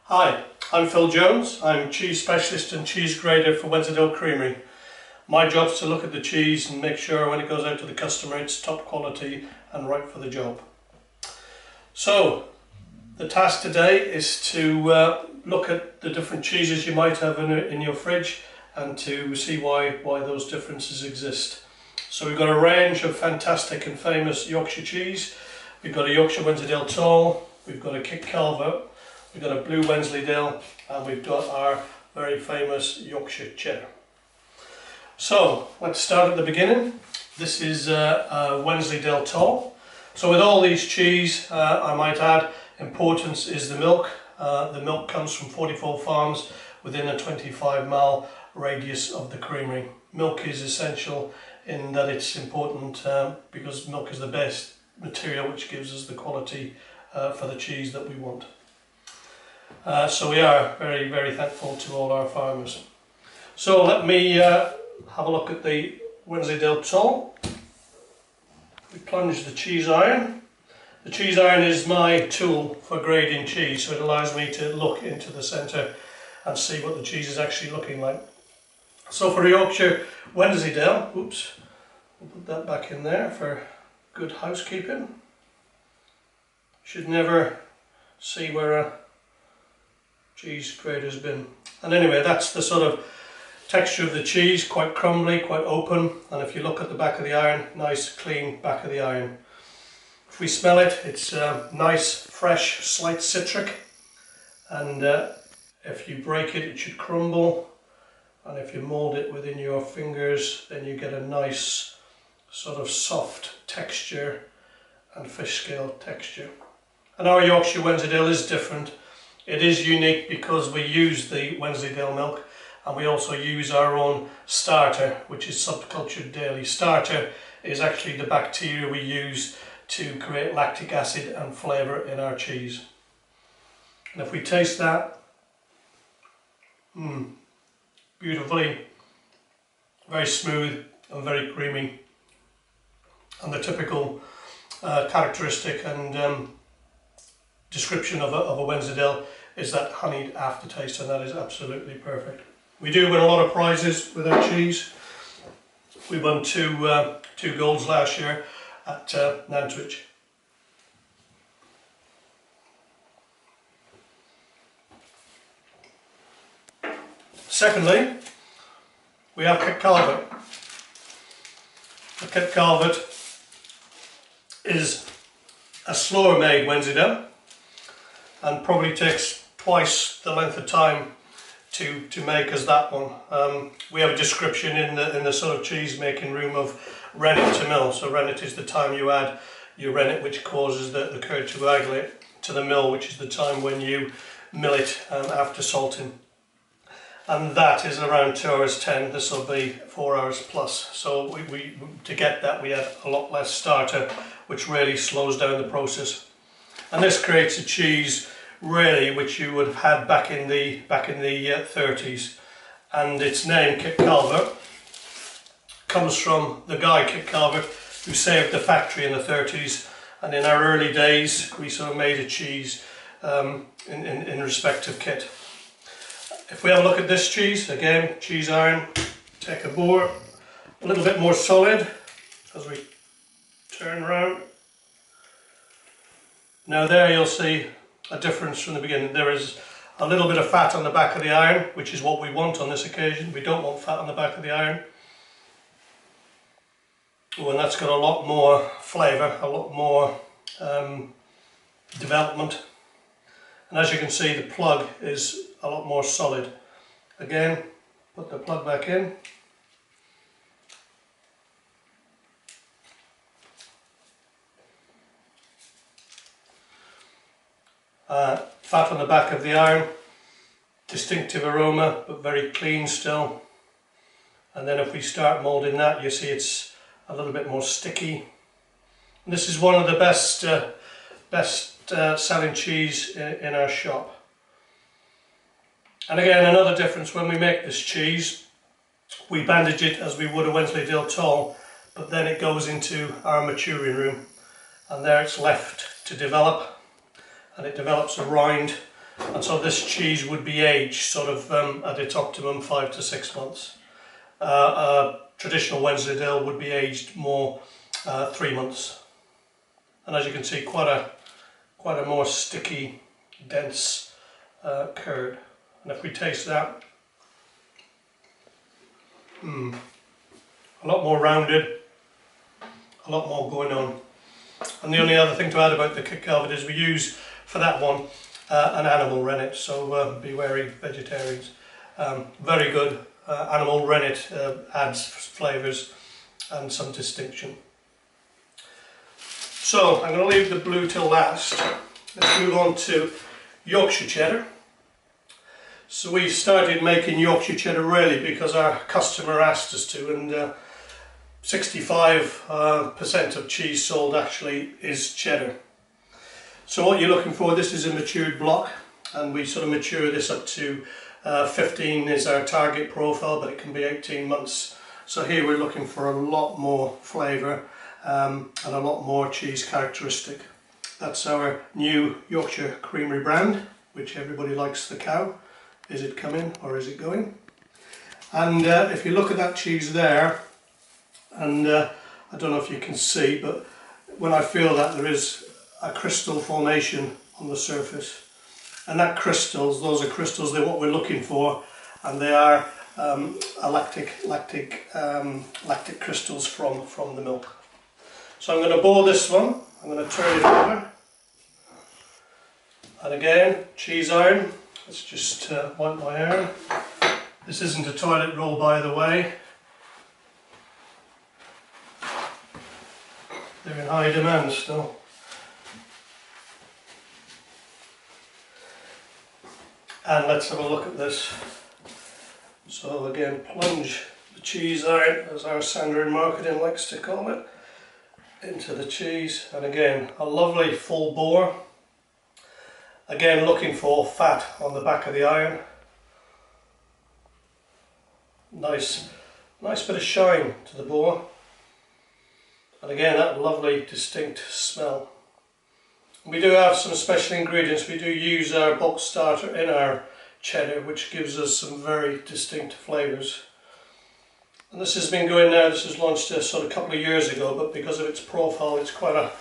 Hi, I'm Phil Jones. I'm cheese specialist and cheese grader for Wensleydale Creamery. My job is to look at the cheese and make sure when it goes out to the customer it's top quality and right for the job. So the task today is to look at the different cheeses you might have in your fridge and to see why those differences exist. So we've got a range of fantastic and famous Yorkshire cheese. We've got a Yorkshire Wensleydale tall, we've got a Calvert, we've got a blue Wensleydale, and we've got our very famous Yorkshire Cheddar. So let's start at the beginning. This is a Wensleydale tall. So with all these cheese, I might add, importance is the milk. The milk comes from 44 farms within a 25-mile radius of the creamery. Milk is essential in that it's important because milk is the best material which gives us the quality for the cheese that we want. So we are very, very thankful to all our farmers. So let me have a look at the Wensleydale tall. We plunge the cheese iron. The cheese iron is my tool for grading cheese, so it allows me to look into the centre and see what the cheese is actually looking like. So for Yorkshire Wensleydale, oops, we'll put that back in there for good housekeeping. Should never see where a cheese grater's been. And anyway, that's the sort of texture of the cheese, quite crumbly, quite open, and if you look at the back of the iron, nice clean back of the iron. If we smell it, it's nice, fresh, slight citric, and if you break it, it should crumble, and if you mould it within your fingers, then you get a nice sort of soft texture and fish scale texture. And our Yorkshire Wensleydale is different. It is unique because we use the Wensleydale milk, and we also use our own starter, which is subcultured dairy. Starter is actually the bacteria we use to create lactic acid and flavour in our cheese. And if we taste that, beautifully, very smooth and very creamy. And the typical characteristic and description of a Wensleydale is that honeyed aftertaste, and that is absolutely perfect. We do win a lot of prizes with our cheese. We won two golds last year at Nantwich. Secondly, we have Calvert. The Calvert is a slower made Wensleydale and probably takes twice the length of time to make as that one. We have a description in the sort of cheese making room of rennet to mill. So rennet is the time you add your rennet, which causes the curd to coagulate, to the mill, which is the time when you mill it after salting. And that is around 2 hours 10. This will be 4 hours plus. So to get that, we add a lot less starter, which really slows down the process. And this creates a cheese really which you would have had back in the 30s, and its name Calvert comes from the guy Calvert who saved the factory in the 30s, and in our early days we sort of made a cheese in respect of Kit. If we have a look at this cheese, again cheese iron, take a bore, a little bit more solid as we turn around. Now there you'll see a difference from the beginning. There is a little bit of fat on the back of the iron, which is what we want on this occasion. We don't want fat on the back of the iron. Oh, and that's got a lot more flavour, a lot more development. And as you can see, the plug is a lot more solid. Again, put the plug back in. Fat on the back of the iron, distinctive aroma but very clean still. And then if we start moulding that, you see it's a little bit more sticky. And this is one of the best selling cheese in our shop. And again, another difference: when we make this cheese, we bandage it as we would a Wensleydale tall, but then it goes into our maturing room, and there it's left to develop, and it develops a rind and so this cheese would be aged sort of at its optimum 5 to 6 months. A traditional Wensleydale would be aged more 3 months, and as you can see, quite a more sticky, dense curd. And if we taste that, a lot more rounded, a lot more going on. And the only other thing to add about the Calvert is we use for that one an animal rennet, so be wary vegetarians. Very good. Animal rennet adds flavours and some distinction. So I'm going to leave the blue till last. Let's move on to Yorkshire Cheddar. So we started making Yorkshire Cheddar really because our customer asked us to, and 65% of cheese sold actually is cheddar. So what you're looking for, this is a matured block, and we sort of mature this up to 15 is our target profile, but it can be 18 months. So here we're looking for a lot more flavour and a lot more cheese characteristic. That's our new Yorkshire Creamery brand, which everybody likes the cow. Is it coming or is it going? And if you look at that cheese there, and I don't know if you can see, but when I feel that, there is a crystal formation on the surface, and that crystals, those are crystals, they're what we're looking for, and they are lactic crystals from the milk. So I'm going to boil this one. I'm going to turn it over, and again, cheese iron. Let's just wipe my iron. This isn't a toilet roll, by the way. They're in high demand still. And let's have a look at this. So again, plunge the cheese iron, as our Sandra in marketing likes to call it, into the cheese. And again, a lovely full bore. Again, looking for fat on the back of the iron. Nice bit of shine to the bore. And again, that lovely distinct smell. We do have some special ingredients. We do use our bulk starter in our cheddar, which gives us some very distinct flavours. And this has been going now, this was launched a sort of couple of years ago, but because of its profile, it's quite a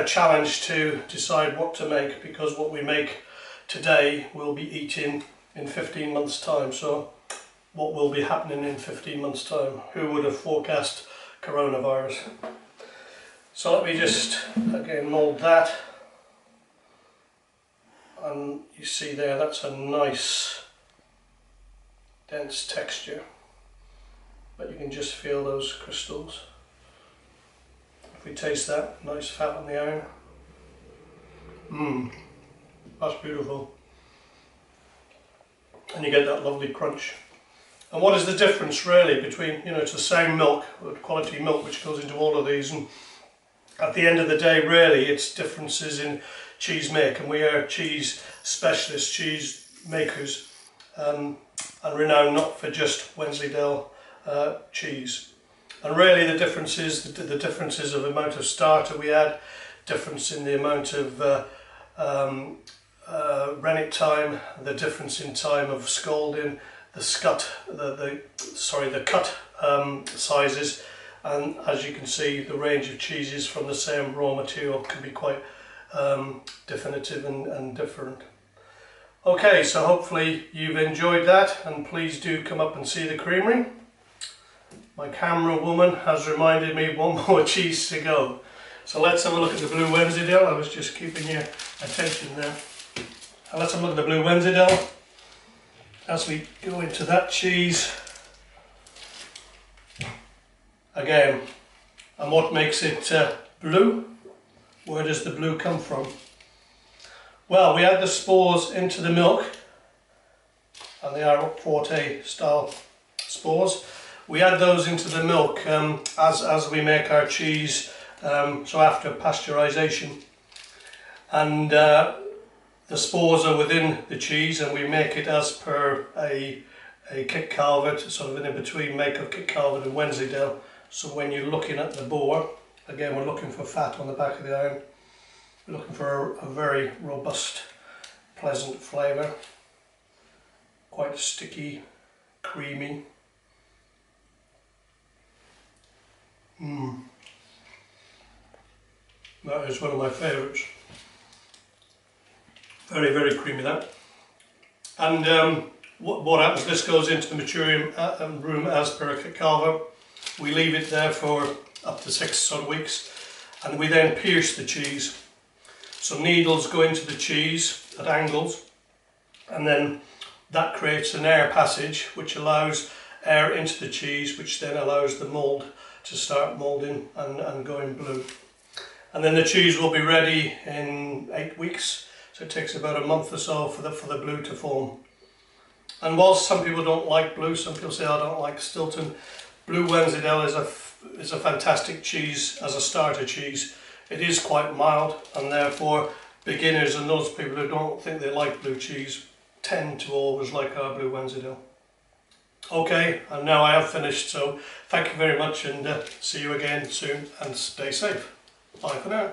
challenge to decide what to make, because what we make today will be eaten in 15 months time. So what will be happening in 15 months time? Who would have forecast coronavirus? So let me just again mould that, and you see there, that's a nice dense texture, but you can just feel those crystals. If we taste that, nice fat on the iron. That's beautiful. And you get that lovely crunch. And what is the difference really between, it's the same milk, quality milk, which goes into all of these, and at the end of the day, really, it's differences in cheese make, and we are cheese specialists, cheese makers, and renowned not for just Wensleydale cheese. And really the difference is the differences of the amount of starter we add, difference in the amount of rennet time, the difference in time of scalding, the cut sizes, and as you can see, the range of cheeses from the same raw material can be quite definitive and different. Okay, so hopefully you've enjoyed that, and please do come up and see the creamery. My camera woman has reminded me one more cheese to go. So let's have a look at the blue Wensleydale. I was just keeping your attention there. And let's have a look at the blue Wensleydale as we go into that cheese. Again, and what makes it blue? Where does the blue come from? Well, we add the spores into the milk, and they are Forte style spores. We add those into the milk as we make our cheese, so after pasteurisation. And the spores are within the cheese, and we make it as per a Kit Calvert, sort of in between make of Kit Calvert and Wensleydale. So when you're looking at the bore, again, we're looking for fat on the back of the iron. We're looking for a very robust pleasant flavour, quite sticky, creamy. That is one of my favourites. Very, very creamy that. And what happens, this goes into the maturing room as per Calvert. We leave it there for up to 6 sort of weeks, and we then pierce the cheese. So needles go into the cheese at angles, and then that creates an air passage which allows air into the cheese, which then allows the mould to start moulding and going blue. And then the cheese will be ready in 8 weeks, so it takes about a month or so for the blue to form. And whilst some people don't like blue, some people say I don't like Stilton, Blue Wensleydale is a fantastic cheese as a starter cheese. It is quite mild, and therefore beginners and those people who don't think they like blue cheese tend to always like our Blue Wensleydale. Okay, and now I have finished, so thank you very much, and see you again soon, and stay safe. Bye for now.